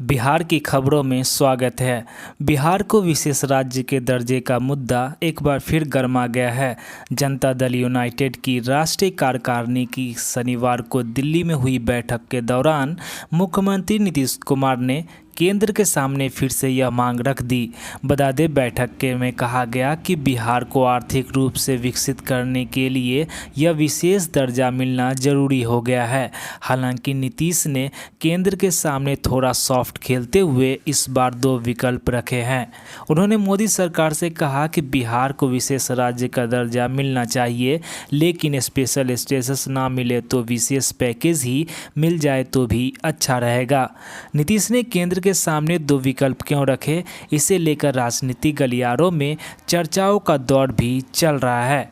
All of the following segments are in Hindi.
बिहार की खबरों में स्वागत है। बिहार को विशेष राज्य के दर्जे का मुद्दा एक बार फिर गर्मा गया है। जनता दल यूनाइटेड की राष्ट्रीय कार्यकारिणी की शनिवार को दिल्ली में हुई बैठक के दौरान मुख्यमंत्री नीतीश कुमार ने केंद्र के सामने फिर से यह मांग रख दी। बता दें, बैठक में कहा गया कि बिहार को आर्थिक रूप से विकसित करने के लिए यह विशेष दर्जा मिलना जरूरी हो गया है। हालांकि नीतीश ने केंद्र के सामने थोड़ा सॉफ्ट खेलते हुए इस बार दो विकल्प रखे हैं। उन्होंने मोदी सरकार से कहा कि बिहार को विशेष राज्य का दर्जा मिलना चाहिए, लेकिन स्पेशल स्टेटस ना मिले तो विशेष पैकेज ही मिल जाए तो भी अच्छा रहेगा। नीतीश ने केंद्र के सामने दो विकल्प क्यों रखे, इसे लेकर राजनीतिक गलियारों में चर्चाओं का दौर भी चल रहा है।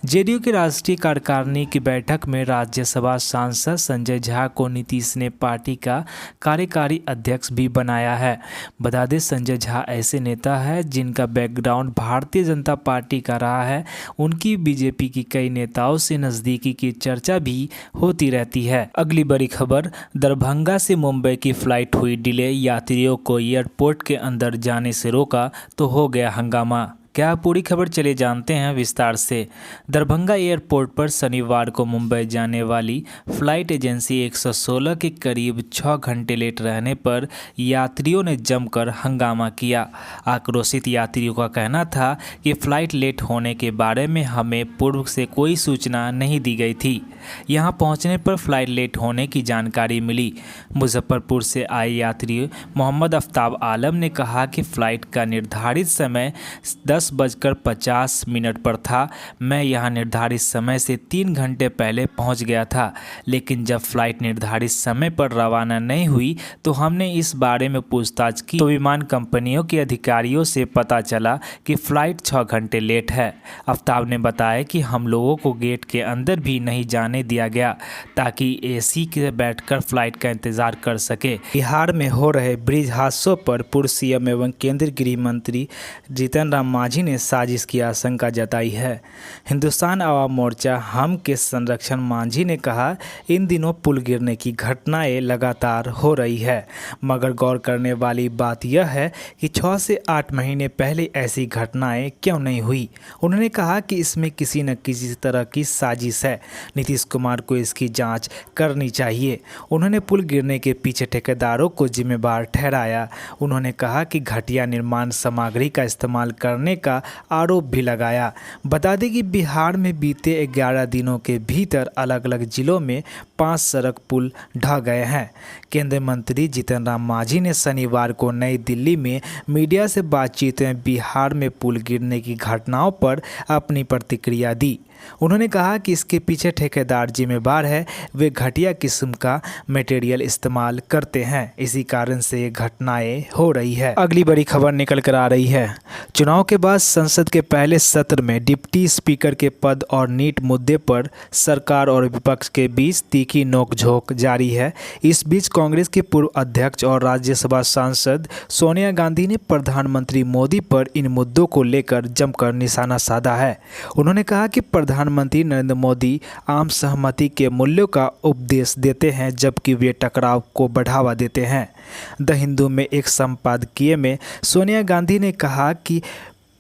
जेडीयू की राष्ट्रीय कार्यकारिणी की बैठक में राज्यसभा सांसद संजय झा को नीतीश ने पार्टी का कार्यकारी अध्यक्ष भी बनाया है। बता दें, संजय झा ऐसे नेता है जिनका बैकग्राउंड भारतीय जनता पार्टी का रहा है। उनकी बीजेपी की कई नेताओं से नज़दीकी की चर्चा भी होती रहती है। अगली बड़ी खबर, दरभंगा से मुंबई की फ्लाइट हुई डिले, यात्रियों को एयरपोर्ट के अंदर जाने से रोका तो हो गया हंगामा। क्या पूरी खबर चले जानते हैं विस्तार से। दरभंगा एयरपोर्ट पर शनिवार को मुंबई जाने वाली फ्लाइट एजेंसी 116 के करीब 6 घंटे लेट रहने पर यात्रियों ने जमकर हंगामा किया। आक्रोशित यात्रियों का कहना था कि फ्लाइट लेट होने के बारे में हमें पूर्व से कोई सूचना नहीं दी गई थी। यहां पहुंचने पर फ्लाइट लेट होने की जानकारी मिली। मुजफ्फरपुर से आए यात्री मोहम्मद आफ्ताब आलम ने कहा कि फ़्लाइट का निर्धारित समय 10:50 पर था। मैं यहां निर्धारित समय से 3 घंटे पहले पहुंच गया था, लेकिन जब फ्लाइट निर्धारित समय पर रवाना नहीं हुई तो हमने इस बारे में पूछताछ की तो विमान कंपनियों के अधिकारियों से पता चला कि फ़्लाइट 6 घंटे लेट है। आफ्ताब ने बताया कि हम लोगों को गेट के अंदर भी नहीं जाने दिया गया ताकि एसी के बैठकर फ्लाइट का इंतजार कर सके। बिहार में हो रहे ब्रिज हादसों पर पूर्व सीएम एवं केंद्रीय गृह मंत्री जीतन राम मांझी ने साजिश की आशंका जताई है। हिंदुस्तान आवाम मोर्चा हम के संरक्षण मांझी ने कहा, इन दिनों पुल गिरने की घटनाएं लगातार हो रही है, मगर गौर करने वाली बात यह है कि 6 से 8 महीने पहले ऐसी घटनाएं क्यों नहीं हुई। उन्होंने कहा कि इसमें किसी न किसी तरह की साजिश है। नीतीश कुमार को इसकी जांच करनी चाहिए। उन्होंने पुल गिरने के पीछे ठेकेदारों को जिम्मेदार ठहराया। उन्होंने कहा कि घटिया निर्माण सामग्री का इस्तेमाल करने का आरोप भी लगाया। बता दें कि बिहार में बीते 11 दिनों के भीतर अलग अलग जिलों में 5 सड़क पुल ढह गए हैं। केंद्रीय मंत्री जीतन राम मांझी ने शनिवार को नई दिल्ली में मीडिया से बातचीत में बिहार में पुल गिरने की घटनाओं पर अपनी प्रतिक्रिया दी। उन्होंने कहा कि इसके पीछे ठेकेदार जिम्मेदार है, वे घटिया किस्म का मटेरियल इस्तेमाल करते हैं, इसी कारण से ये घटनाएं हो रही है। अगली बड़ी खबर निकल कर आ रही है। चुनाव के बाद संसद के पहले सत्र में डिप्टी स्पीकर के पद और नीट मुद्दे पर सरकार और विपक्ष के बीच तीखी नोकझोंक जारी है। इस बीच कांग्रेस के पूर्व अध्यक्ष और राज्यसभा सांसद सोनिया गांधी ने प्रधानमंत्री मोदी पर इन मुद्दों को लेकर जमकर निशाना साधा है। उन्होंने कहा कि प्रधानमंत्री नरेंद्र मोदी आम सहमति के मूल्यों का उपदेश देते हैं, जबकि वे टकराव को बढ़ावा देते हैं। द हिंदू में एक संपादकीय में सोनिया गांधी ने कहा कि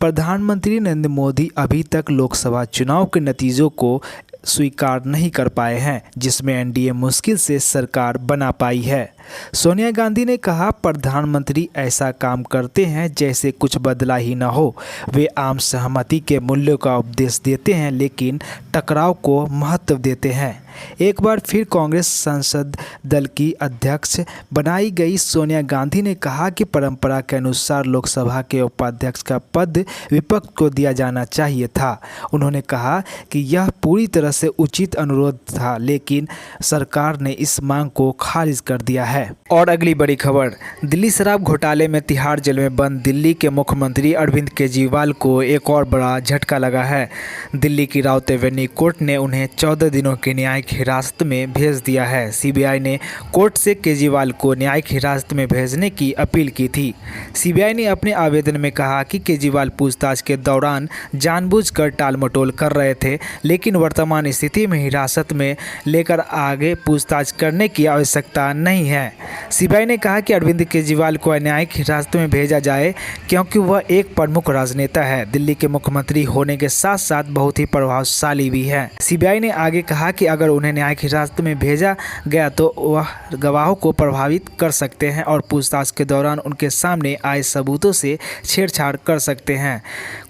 प्रधानमंत्री नरेंद्र मोदी अभी तक लोकसभा चुनाव के नतीजों को स्वीकार नहीं कर पाए हैं, जिसमें एनडीए मुश्किल से सरकार बना पाई है। सोनिया गांधी ने कहा, प्रधानमंत्री ऐसा काम करते हैं जैसे कुछ बदला ही न हो। वे आम सहमति के मूल्यों का उपदेश देते हैं, लेकिन टकराव को महत्व देते हैं। एक बार फिर कांग्रेस संसद दल की अध्यक्ष बनाई गई सोनिया गांधी ने कहा कि परंपरा के अनुसार लोकसभा के उपाध्यक्ष का पद विपक्ष को दिया जाना चाहिए था। उन्होंने कहा कि यह पूरी तरह से उचित अनुरोध था, लेकिन सरकार ने इस मांग को खारिज कर दिया है। और अगली बड़ी खबर, दिल्ली शराब घोटाले में तिहाड़ जेल में बंद दिल्ली के मुख्यमंत्री अरविंद केजरीवाल को एक और बड़ा झटका लगा है। दिल्ली की राउत एवेन्यू कोर्ट ने उन्हें 14 दिनों की न्यायिक हिरासत में भेज दिया है। सीबीआई ने कोर्ट से केजरीवाल को न्यायिक हिरासत में भेजने की अपील की थी। सीबीआई ने अपने आवेदन में कहा कि केजरीवाल पूछताछ के दौरान जानबूझकर टालमटोल कर रहे थे, लेकिन वर्तमान स्थिति में हिरासत में लेकर आगे पूछताछ करने की आवश्यकता नहीं है। हैं। सीबीआई ने कहा कि अरविंद केजरीवाल को न्यायिक हिरासत में भेजा जाए क्योंकि वह एक प्रमुख राजनेता है, दिल्ली के मुख्यमंत्री होने के साथ साथ बहुत ही प्रभावशाली भी है। सीबीआई ने आगे कहा कि अगर उन्हें न्यायिक हिरासत में भेजा गया तो वह गवाहों को प्रभावित कर सकते हैं और पूछताछ के दौरान उनके सामने आए सबूतों से छेड़छाड़ कर सकते हैं।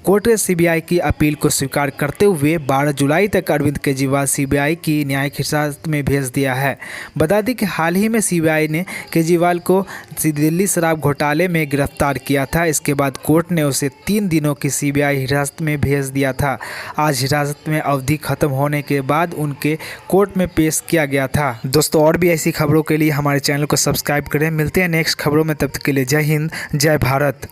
कोर्ट ने सीबीआई की अपील को स्वीकार करते हुए 12 जुलाई तक अरविंद केजरीवाल सीबीआई की न्यायिक हिरासत में भेज दिया है। बता दें कि हाल ही में सीबीआई ने केजरीवाल को दिल्ली शराब घोटाले में गिरफ्तार किया था। इसके बाद कोर्ट ने उसे 3 दिनों की सीबीआई हिरासत में भेज दिया था। आज हिरासत में अवधि खत्म होने के बाद उनके कोर्ट में पेश किया गया था। दोस्तों, और भी ऐसी खबरों के लिए हमारे चैनल को सब्सक्राइब करें। मिलते हैं नेक्स्ट खबरों में, तब तक के लिए जय हिंद, जय भारत।